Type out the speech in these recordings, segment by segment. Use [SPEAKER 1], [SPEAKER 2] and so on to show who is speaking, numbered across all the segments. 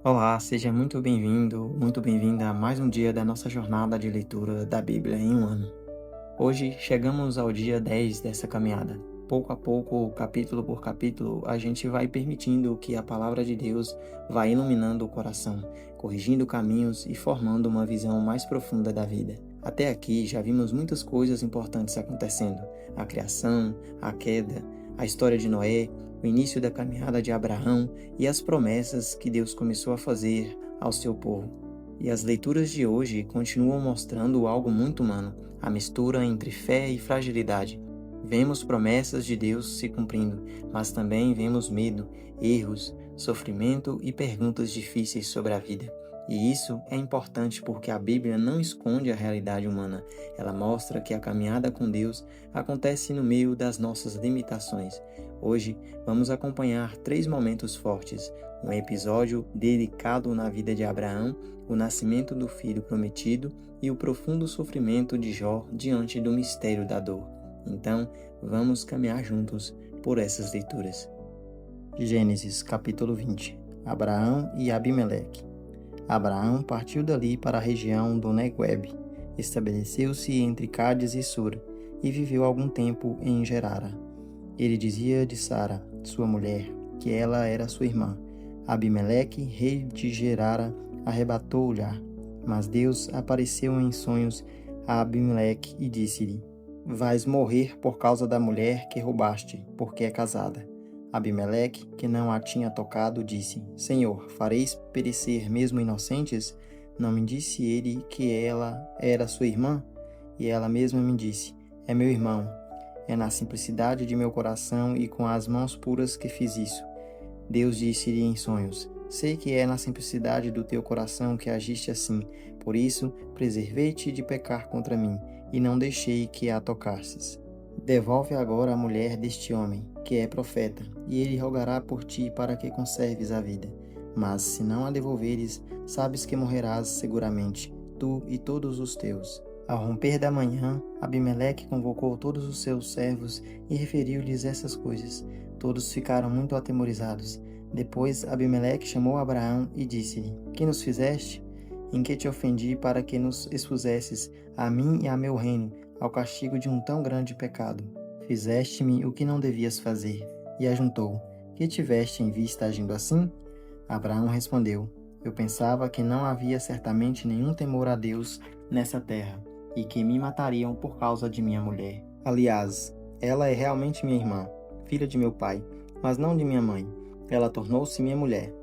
[SPEAKER 1] Olá, seja muito bem-vindo, muito bem-vinda a mais um dia da nossa jornada de leitura da Bíblia em um ano. Hoje chegamos ao dia 10 dessa caminhada. Pouco a pouco, capítulo por capítulo, a gente vai permitindo que a palavra de Deus vá iluminando o coração, corrigindo caminhos e formando uma visão mais profunda da vida. Até aqui já vimos muitas coisas importantes acontecendo: a criação, a queda, a história de Noé, o início da caminhada de Abraão e as promessas que Deus começou a fazer ao seu povo. E as leituras de hoje continuam mostrando algo muito humano: a mistura entre fé e fragilidade. Vemos promessas de Deus se cumprindo, mas também vemos medo, erros, sofrimento e perguntas difíceis sobre a vida. E isso é importante porque a Bíblia não esconde a realidade humana. Ela mostra que a caminhada com Deus acontece no meio das nossas limitações. Hoje vamos acompanhar 3 momentos fortes: um episódio dedicado na vida de Abraão, o nascimento do filho prometido e o profundo sofrimento de Jó diante do mistério da dor. Então, vamos caminhar juntos por essas leituras. Gênesis capítulo 20. Abraão e Abimeleque. Abraão partiu dali para a região do Neguebe, estabeleceu-se entre Cádiz e Sura, e viveu algum tempo em Gerara. Ele dizia de Sara, sua mulher, que ela era sua irmã. Abimeleque, rei de Gerara, arrebatou-lhe, mas Deus apareceu em sonhos a Abimeleque e disse-lhe: Vais morrer por causa da mulher que roubaste, porque é casada. Abimeleque, que não a tinha tocado, disse: Senhor, fareis perecer mesmo inocentes? Não me disse ele que ela era sua irmã? E ela mesma me disse: É meu irmão. É na simplicidade de meu coração e com as mãos puras que fiz isso. Deus disse-lhe em sonhos: Sei que é na simplicidade do teu coração que agiste assim, por isso preservei-te de pecar contra mim, e não deixei que a tocasses. Devolve agora a mulher deste homem, que é profeta, e ele rogará por ti para que conserves a vida. Mas se não a devolveres, sabes que morrerás seguramente, tu e todos os teus. Ao romper da manhã, Abimeleque convocou todos os seus servos e referiu-lhes essas coisas. Todos ficaram muito atemorizados. Depois Abimeleque chamou Abraão e disse-lhe: Que nos fizeste? Em que te ofendi para que nos expusesses, a mim e a meu reino, ao castigo de um tão grande pecado? Fizeste-me o que não devias fazer. E ajuntou: Que tiveste em vista agindo assim? Abraão respondeu: Eu pensava que não havia certamente nenhum temor a Deus nessa terra, e que me matariam por causa de minha mulher. Aliás, ela é realmente minha irmã, filha de meu pai, mas não de minha mãe. Ela tornou-se minha mulher.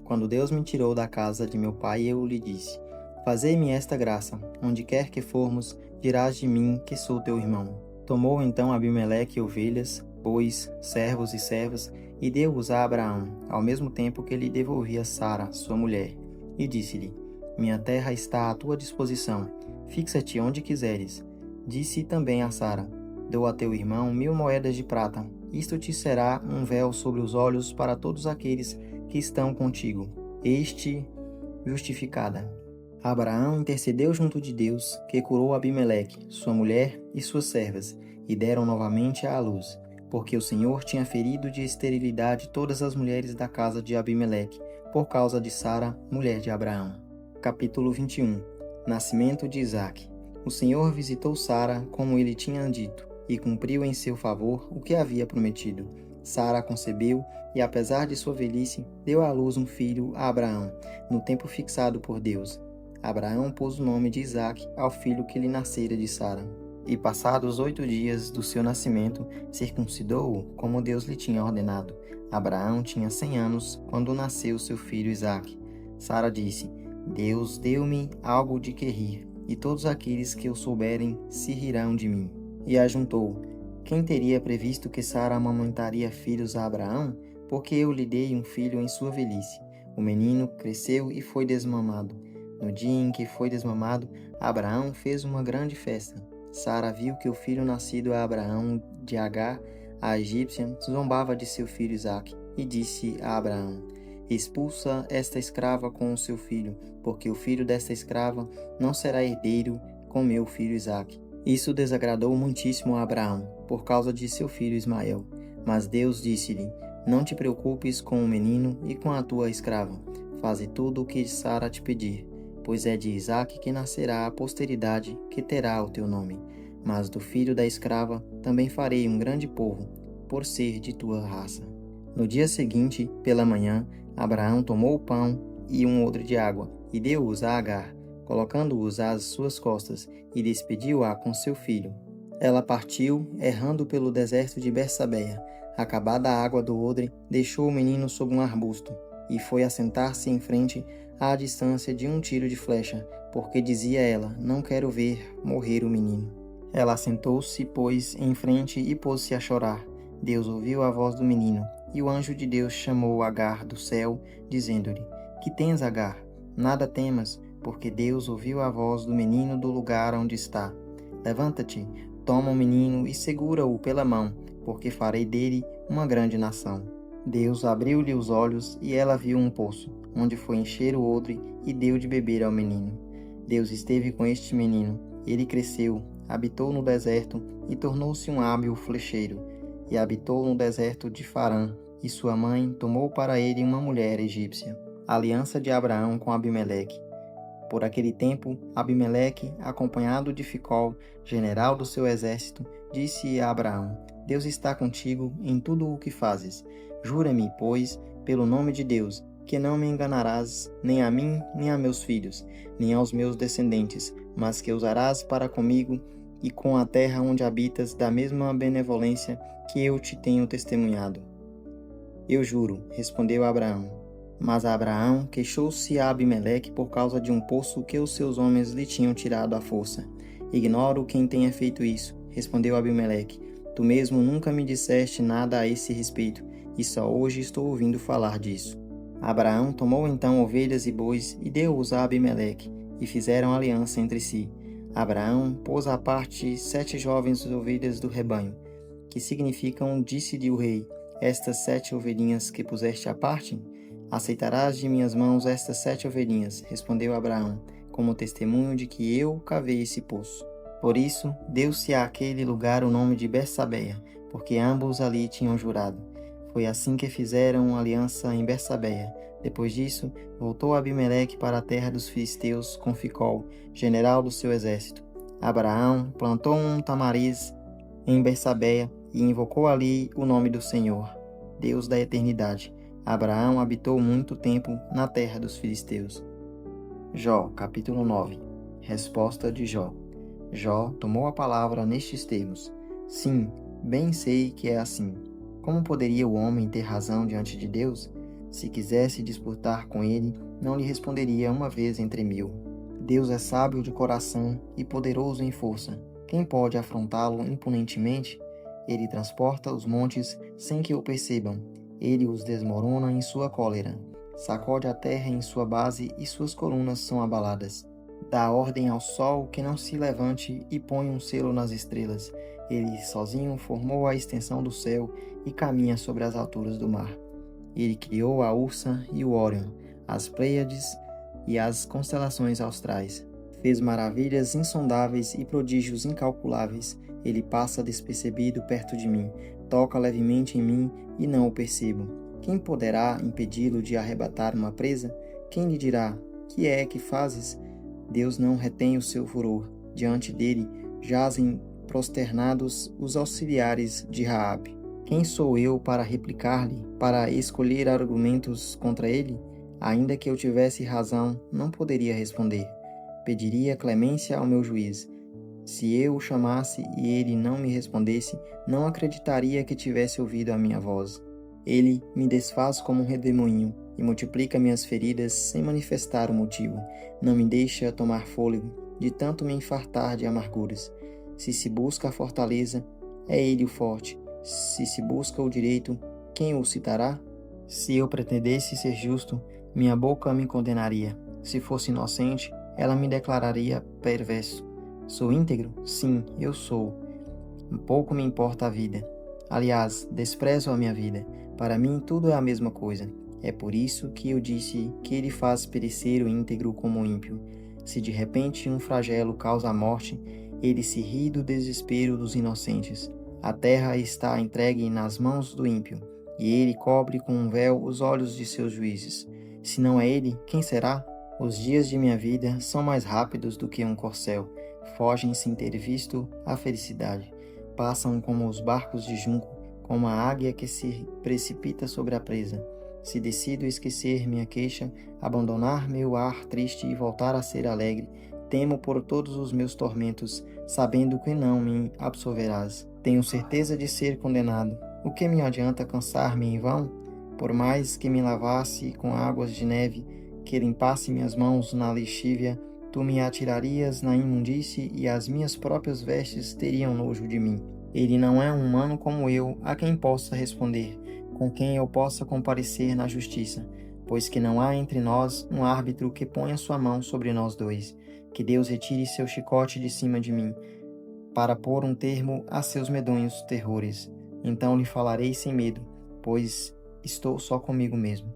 [SPEAKER 1] Quando Deus me tirou da casa de meu pai, eu lhe disse: Fazei-me esta graça, onde quer que formos, dirás de mim que sou teu irmão. Tomou então Abimeleque ovelhas, bois, servos e servas, e deu-os a Abraão, ao mesmo tempo que lhe devolvia Sara, sua mulher. E disse-lhe: Minha terra está à tua disposição, fixa-te onde quiseres. Disse também a Sara: Dou a teu irmão 1000 moedas de prata. Isto te será um véu sobre os olhos para todos aqueles que estão contigo. Este justificada. Abraão intercedeu junto de Deus, que curou Abimeleque, sua mulher e suas servas, e deram novamente à luz, porque o Senhor tinha ferido de esterilidade todas as mulheres da casa de Abimeleque, por causa de Sara, mulher de Abraão. Capítulo 21. Nascimento de Isaque. O Senhor visitou Sara, como ele tinha dito, e cumpriu em seu favor o que havia prometido. Sara concebeu e, apesar de sua velhice, deu à luz um filho a Abraão, no tempo fixado por Deus. Abraão pôs o nome de Isaque ao filho que lhe nascera de Sara. E passados 8 dias do seu nascimento, circuncidou-o, como Deus lhe tinha ordenado. Abraão tinha 100 anos quando nasceu seu filho Isaque. Sara disse: Deus deu-me algo de que rir, e todos aqueles que o souberem se rirão de mim. E ajuntou: Quem teria previsto que Sara amamentaria filhos a Abraão? Porque eu lhe dei um filho em sua velhice. O menino cresceu e foi desmamado. No dia em que foi desmamado, Abraão fez uma grande festa. Sara viu que o filho nascido a Abraão de Agar, a egípcia, zombava de seu filho Isaque, e disse a Abraão: Expulsa esta escrava com o seu filho, porque o filho desta escrava não será herdeiro com meu filho Isaque. Isso desagradou muitíssimo a Abraão, por causa de seu filho Ismael. Mas Deus disse-lhe: Não te preocupes com o menino e com a tua escrava. Faze tudo o que Sara te pedir, pois é de Isaque que nascerá a posteridade que terá o teu nome. Mas do filho da escrava também farei um grande povo, por ser de tua raça. No dia seguinte, pela manhã, Abraão tomou o pão e um odre de água, e deu-os a Agar, colocando-os às suas costas, e despediu-a com seu filho. Ela partiu, errando pelo deserto de Bersabeia. Acabada a água do odre, deixou o menino sob um arbusto, e foi assentar-se em frente, à distância de um tiro de flecha, porque dizia ela: não quero ver morrer o menino. Ela assentou-se, pois, em frente e pôs-se a chorar. Deus ouviu a voz do menino, e o anjo de Deus chamou Agar do céu, dizendo-lhe: que tens, Agar? Nada temas, porque Deus ouviu a voz do menino do lugar onde está. Levanta-te, toma o menino e segura-o pela mão, porque farei dele uma grande nação. Deus abriu-lhe os olhos, e ela viu um poço, onde foi encher o odre e deu de beber ao menino. Deus esteve com este menino. Ele cresceu, habitou no deserto e tornou-se um hábil flecheiro. E habitou no deserto de Farã, e sua mãe tomou para ele uma mulher egípcia. Aliança de Abraão com Abimeleque. Por aquele tempo, Abimeleque, acompanhado de Ficol, general do seu exército, disse a Abraão: Deus está contigo em tudo o que fazes. Jura-me, pois, pelo nome de Deus, que não me enganarás nem a mim, nem a meus filhos, nem aos meus descendentes, mas que usarás para comigo e com a terra onde habitas da mesma benevolência que eu te tenho testemunhado. Eu juro, respondeu Abraão. Mas Abraão queixou-se a Abimeleque por causa de um poço que os seus homens lhe tinham tirado à força. Ignoro quem tenha feito isso, respondeu Abimeleque. Tu mesmo nunca me disseste nada a esse respeito, e só hoje estou ouvindo falar disso. Abraão tomou então ovelhas e bois e deu-os a Abimeleque, e fizeram aliança entre si. Abraão pôs à parte 7 jovens ovelhas do rebanho, que significam, disse-lhe o rei: estas 7 ovelhinhas que puseste à parte? Aceitarás de minhas mãos estas 7 ovelhinhas, respondeu Abraão, como testemunho de que eu cavei esse poço. Por isso, deu-se àquele lugar o nome de Bersabeia, porque ambos ali tinham jurado. Foi assim que fizeram aliança em Bersabeia. Depois disso, voltou Abimeleque para a terra dos filisteus com Ficol, general do seu exército. Abraão plantou um tamariz em Bersabeia e invocou ali o nome do Senhor, Deus da eternidade. Abraão habitou muito tempo na terra dos filisteus. Jó, capítulo 9. Resposta de Jó. Jó tomou a palavra nestes termos: sim, bem sei que é assim. Como poderia o homem ter razão diante de Deus? Se quisesse disputar com ele, não lhe responderia uma vez entre 1000. Deus é sábio de coração e poderoso em força. Quem pode afrontá-lo impunemente? Ele transporta os montes sem que o percebam. Ele os desmorona em sua cólera. Sacode a terra em sua base e suas colunas são abaladas. Dá ordem ao sol que não se levante e põe um selo nas estrelas. Ele sozinho formou a extensão do céu e caminha sobre as alturas do mar. Ele criou a Ursa e o Órion, as Pleiades e as constelações austrais. Fez maravilhas insondáveis e prodígios incalculáveis. Ele passa despercebido perto de mim, toca levemente em mim e não o percebo. Quem poderá impedi-lo de arrebatar uma presa? Quem lhe dirá: que é que fazes? Deus não retém o seu furor. Diante dele jazem prosternados os auxiliares de Raabe. Quem sou eu para replicar-lhe, para escolher argumentos contra ele? Ainda que eu tivesse razão, não poderia responder. Pediria clemência ao meu juiz. Se eu o chamasse e ele não me respondesse, não acreditaria que tivesse ouvido a minha voz. Ele me desfaz como um redemoinho e multiplica minhas feridas sem manifestar o motivo. Não me deixa tomar fôlego, de tanto me infartar de amarguras. Se se busca a fortaleza, é ele o forte. Se se busca o direito, quem o citará? Se eu pretendesse ser justo, minha boca me condenaria. Se fosse inocente, ela me declararia perverso. Sou íntegro? Sim, eu sou. Pouco me importa a vida. Aliás, desprezo a minha vida. Para mim, tudo é a mesma coisa. É por isso que eu disse que ele faz perecer o íntegro como o ímpio. Se de repente um flagelo causa a morte, ele se ri do desespero dos inocentes. A terra está entregue nas mãos do ímpio, e ele cobre com um véu os olhos de seus juízes. Se não é Ele, quem será? Os dias de minha vida são mais rápidos do que um corcel, fogem sem ter visto a felicidade. Passam como os barcos de junco, como a águia que se precipita sobre a presa. Se decido esquecer minha queixa, abandonar meu ar triste e voltar a ser alegre, temo por todos os meus tormentos, sabendo que não me absolverás. Tenho certeza de ser condenado. O que me adianta cansar-me em vão? Por mais que me lavasse com águas de neve, que limpasse minhas mãos na lexívia, tu me atirarias na imundície e as minhas próprias vestes teriam nojo de mim. Ele não é um humano como eu, a quem possa responder, com quem eu possa comparecer na justiça, pois que não há entre nós um árbitro que ponha sua mão sobre nós dois. Que Deus retire seu chicote de cima de mim, para pôr um termo a seus medonhos terrores. Então lhe falarei sem medo, pois estou só comigo mesmo.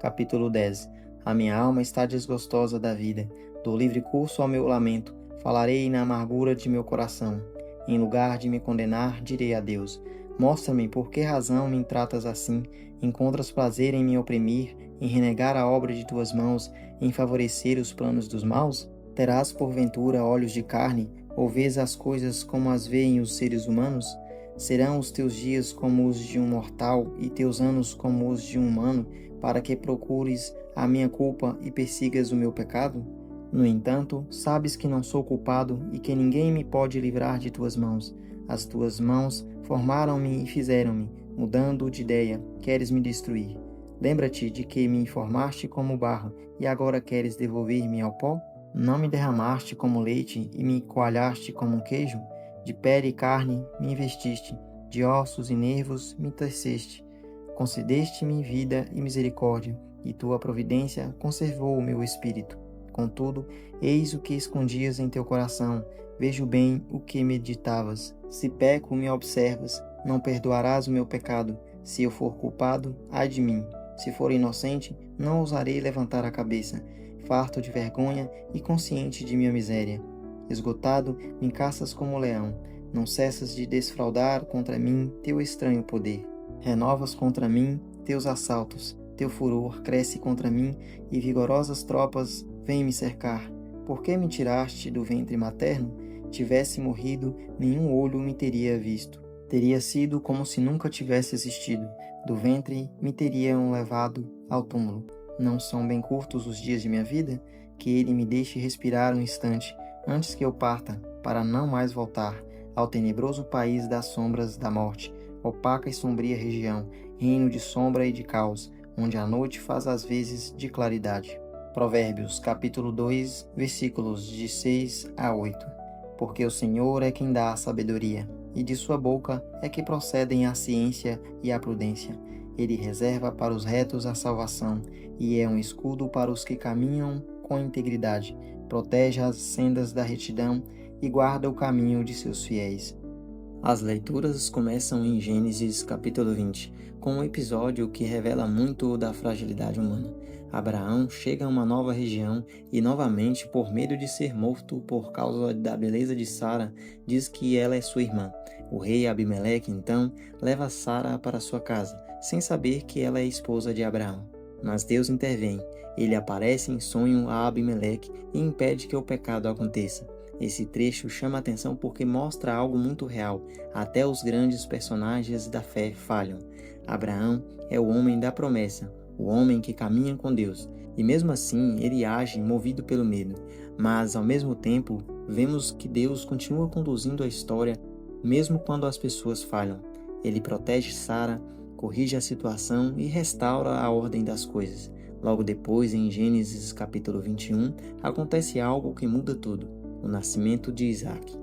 [SPEAKER 1] Capítulo 10. A minha alma está desgostosa da vida, dou livre curso ao meu lamento, falarei na amargura de meu coração. Em lugar de me condenar, direi a Deus: mostra-me por que razão me tratas assim, encontras prazer em me oprimir, em renegar a obra de tuas mãos, em favorecer os planos dos maus? Terás porventura olhos de carne, ou vês as coisas como as veem os seres humanos? Serão os teus dias como os de um mortal, e teus anos como os de um humano, para que procures a minha culpa e persigas o meu pecado? No entanto, sabes que não sou culpado e que ninguém me pode livrar de tuas mãos. As tuas mãos formaram-me e fizeram-me, mudando de ideia, queres me destruir. Lembra-te de que me formaste como barro e agora queres devolver-me ao pó? Não me derramaste como leite e me coalhaste como queijo? De pele e carne me investiste, de ossos e nervos me teceste. Concedeste-me vida e misericórdia, e tua providência conservou o meu espírito. Contudo, eis o que escondias em teu coração, vejo bem o que meditavas. Se peco, me observas, não perdoarás o meu pecado. Se eu for culpado, ai de mim. Se for inocente, não ousarei levantar a cabeça, farto de vergonha e consciente de minha miséria. Esgotado, me caças como leão, não cessas de desfraudar contra mim teu estranho poder. Renovas contra mim teus assaltos, teu furor cresce contra mim e vigorosas tropas vêm me cercar. Por que me tiraste do ventre materno? Tivesse morrido, nenhum olho me teria visto. Teria sido como se nunca tivesse existido. Do ventre me teriam levado ao túmulo. Não são bem curtos os dias de minha vida? Que ele me deixe respirar um instante, antes que eu parta, para não mais voltar ao tenebroso país das sombras da morte, opaca e sombria região, reino de sombra e de caos, onde a noite faz as vezes de claridade. Provérbios, capítulo 2, versículos de 6 a 8. Porque o Senhor é quem dá a sabedoria, e de sua boca é que procedem a ciência e a prudência. Ele reserva para os retos a salvação, e é um escudo para os que caminham com integridade. Protege as sendas da retidão e guarda o caminho de seus fiéis. As leituras começam em Gênesis capítulo 20, com um episódio que revela muito da fragilidade humana. Abraão chega a uma nova região e novamente, por medo de ser morto por causa da beleza de Sara, diz que ela é sua irmã. O rei Abimeleque, então, leva Sara para sua casa, sem saber que ela é esposa de Abraão. Mas Deus intervém. Ele aparece em sonho a Abimeleque e impede que o pecado aconteça. Esse trecho chama a atenção porque mostra algo muito real. Até os grandes personagens da fé falham. Abraão é o homem da promessa, o homem que caminha com Deus. E mesmo assim, ele age movido pelo medo. Mas, ao mesmo tempo, vemos que Deus continua conduzindo a história, mesmo quando as pessoas falham. Ele protege Sara, corrige a situação e restaura a ordem das coisas. Logo depois, em Gênesis capítulo 21, acontece algo que muda tudo. O nascimento de Isaac.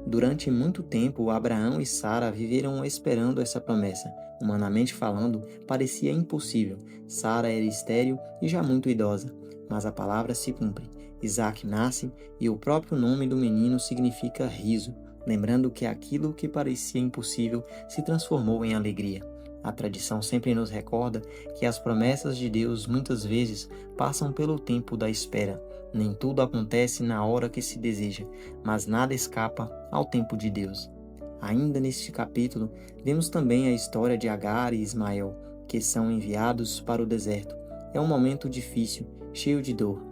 [SPEAKER 1] Durante muito tempo, Abraão e Sara viveram esperando essa promessa. Humanamente falando, parecia impossível. Sara era estéril e já muito idosa, mas a palavra se cumpre. Isaac nasce e o próprio nome do menino significa riso, lembrando que aquilo que parecia impossível se transformou em alegria. A tradição sempre nos recorda que as promessas de Deus muitas vezes passam pelo tempo da espera. Nem tudo acontece na hora que se deseja, mas nada escapa ao tempo de Deus. Ainda neste capítulo, vemos também a história de Agar e Ismael, que são enviados para o deserto. É um momento difícil, cheio de dor.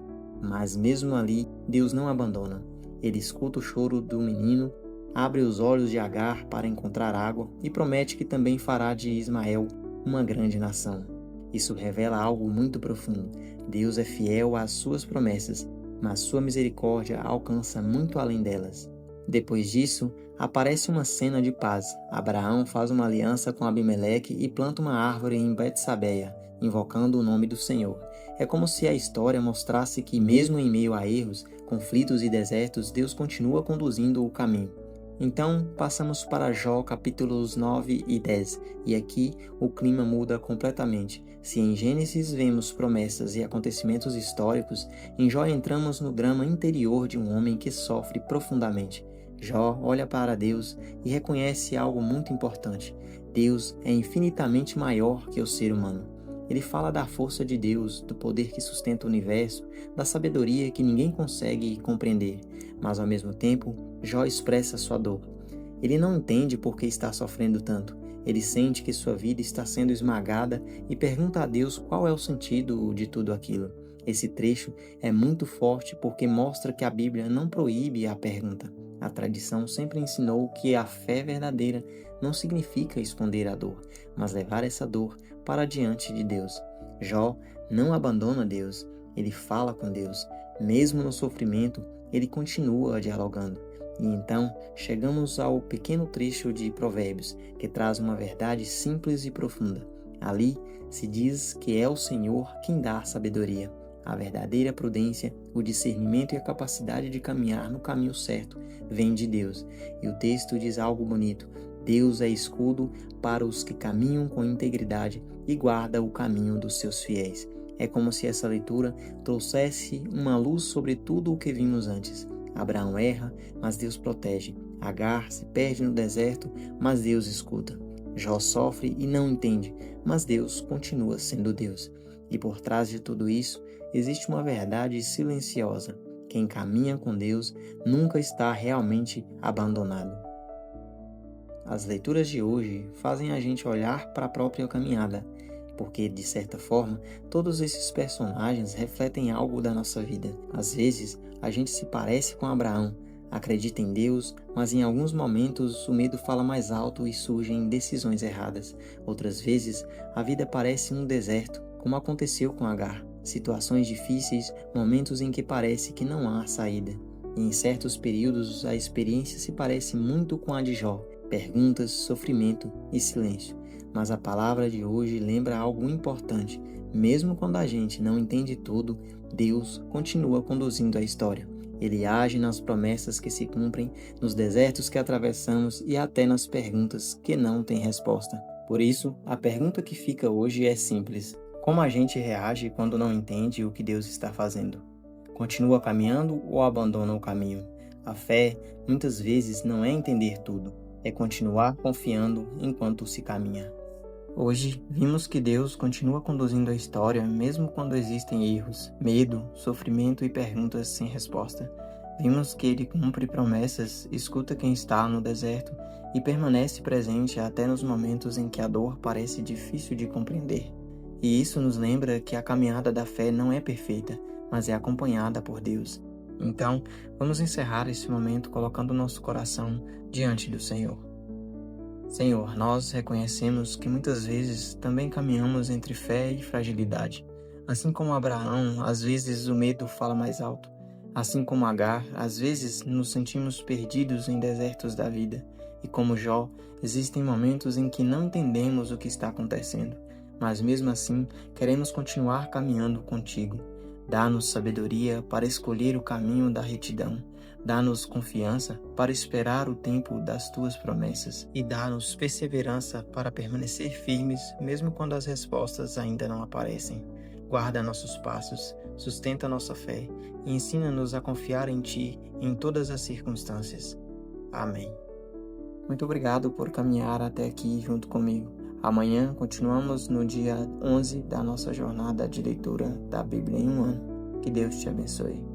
[SPEAKER 1] Mas mesmo ali, Deus não abandona. Ele escuta o choro do menino, abre os olhos de Agar para encontrar água e promete que também fará de Ismael uma grande nação. Isso revela algo muito profundo. Deus é fiel às suas promessas, mas sua misericórdia alcança muito além delas. Depois disso, aparece uma cena de paz. Abraão faz uma aliança com Abimeleque e planta uma árvore em Bet-sabeia, invocando o nome do Senhor. É como se a história mostrasse que, mesmo em meio a erros, conflitos e desertos, Deus continua conduzindo o caminho. Então, passamos para Jó capítulos 9 e 10, e aqui o clima muda completamente. Se em Gênesis vemos promessas e acontecimentos históricos, em Jó entramos no drama interior de um homem que sofre profundamente. Jó olha para Deus e reconhece algo muito importante. Deus é infinitamente maior que o ser humano. Ele fala da força de Deus, do poder que sustenta o universo, da sabedoria que ninguém consegue compreender, mas ao mesmo tempo, Jó expressa sua dor. Ele não entende por que está sofrendo tanto. Ele sente que sua vida está sendo esmagada e pergunta a Deus qual é o sentido de tudo aquilo. Esse trecho é muito forte porque mostra que a Bíblia não proíbe a pergunta. A tradição sempre ensinou que a fé verdadeira não significa esconder a dor, mas levar essa dor para diante de Deus. Jó não abandona Deus, ele fala com Deus. Mesmo no sofrimento, ele continua dialogando. E então chegamos ao pequeno trecho de Provérbios, que traz uma verdade simples e profunda. Ali se diz que é o Senhor quem dá a sabedoria. A verdadeira prudência, o discernimento e a capacidade de caminhar no caminho certo vem de Deus. E o texto diz algo bonito: Deus é escudo para os que caminham com integridade e guarda o caminho dos seus fiéis. É como se essa leitura trouxesse uma luz sobre tudo o que vimos antes. Abraão erra, mas Deus protege. Agar se perde no deserto, mas Deus escuta. Jó sofre e não entende, mas Deus continua sendo Deus. E por trás de tudo isso, existe uma verdade silenciosa. Quem caminha com Deus nunca está realmente abandonado. As leituras de hoje fazem a gente olhar para a própria caminhada, porque, de certa forma, todos esses personagens refletem algo da nossa vida. Às vezes, a gente se parece com Abraão, acredita em Deus, mas em alguns momentos o medo fala mais alto e surgem decisões erradas. Outras vezes, a vida parece um deserto, como aconteceu com Agar. Situações difíceis, momentos em que parece que não há saída. E em certos períodos, a experiência se parece muito com a de Jó. Perguntas, sofrimento e silêncio. Mas a palavra de hoje lembra algo importante. Mesmo quando a gente não entende tudo, Deus continua conduzindo a história. Ele age nas promessas que se cumprem, nos desertos que atravessamos e até nas perguntas que não têm resposta. Por isso, a pergunta que fica hoje é simples: como a gente reage quando não entende o que Deus está fazendo? Continua caminhando ou abandona o caminho? A fé, muitas vezes, não é entender tudo, é continuar confiando enquanto se caminha. Hoje, vimos que Deus continua conduzindo a história mesmo quando existem erros, medo, sofrimento e perguntas sem resposta. Vimos que Ele cumpre promessas, escuta quem está no deserto e permanece presente até nos momentos em que a dor parece difícil de compreender. E isso nos lembra que a caminhada da fé não é perfeita, mas é acompanhada por Deus. Então, vamos encerrar esse momento colocando nosso coração diante do Senhor. Senhor, nós reconhecemos que muitas vezes também caminhamos entre fé e fragilidade. Assim como Abraão, às vezes o medo fala mais alto. Assim como Agar, às vezes nos sentimos perdidos em desertos da vida. E como Jó, existem momentos em que não entendemos o que está acontecendo, mas mesmo assim queremos continuar caminhando contigo. Dá-nos sabedoria para escolher o caminho da retidão. Dá-nos confiança para esperar o tempo das tuas promessas e dá-nos perseverança para permanecer firmes mesmo quando as respostas ainda não aparecem. Guarda nossos passos, sustenta nossa fé e ensina-nos a confiar em Ti em todas as circunstâncias. Amém. Muito obrigado por caminhar até aqui junto comigo. Amanhã continuamos no dia 11 da nossa jornada de leitura da Bíblia em um ano. Que Deus te abençoe.